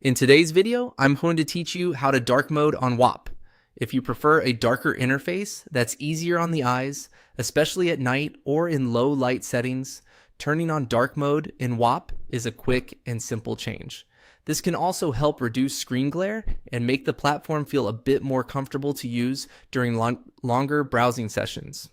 In today's video, I'm going to teach you how to dark mode on Whop. If you prefer a darker interface that's easier on the eyes, especially at night or in low light settings, turning on dark mode in Whop is a quick and simple change. This can also help reduce screen glare and make the platform feel a bit more comfortable to use during longer browsing sessions.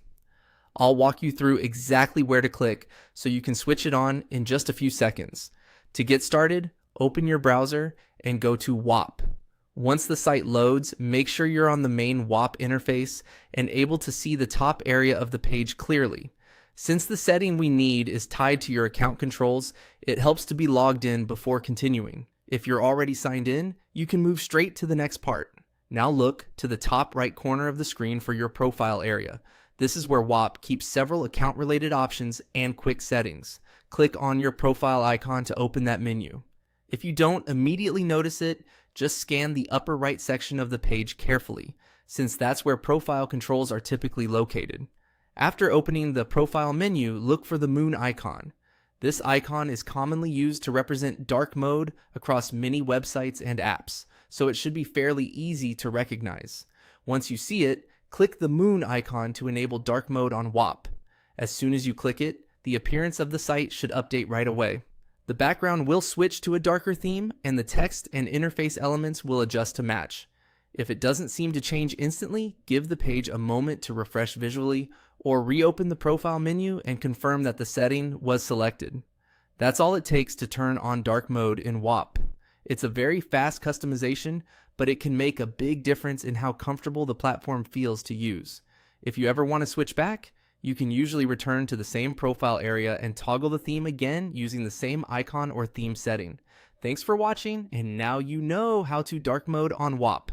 I'll walk you through exactly where to click so you can switch it on in just a few seconds. To get started, open your browser and go to Whop. Once the site loads, make sure you're on the main Whop interface and able to see the top area of the page clearly. Since the setting we need is tied to your account controls, it helps to be logged in before continuing. If you're already signed in, you can move straight to the next part. Now look to the top right corner of the screen for your profile area. This is where Whop keeps several account-related options and quick settings. Click on your profile icon to open that menu. If you don't immediately notice it, just scan the upper right section of the page carefully, since that's where profile controls are typically located. After opening the profile menu, look for the moon icon. This icon is commonly used to represent dark mode across many websites and apps, so it should be fairly easy to recognize. Once you see it, click the moon icon to enable dark mode on Whop. As soon as you click it, the appearance of the site should update right away. The background will switch to a darker theme, and the text and interface elements will adjust to match. If it doesn't seem to change instantly, give the page a moment to refresh visually, or reopen the profile menu and confirm that the setting was selected. That's all it takes to turn on dark mode in Whop. It's a very fast customization, but it can make a big difference in how comfortable the platform feels to use. If you ever want to switch back, you can usually return to the same profile area and toggle the theme again using the same icon or theme setting. Thanks for watching, and now you know how to dark mode on Whop.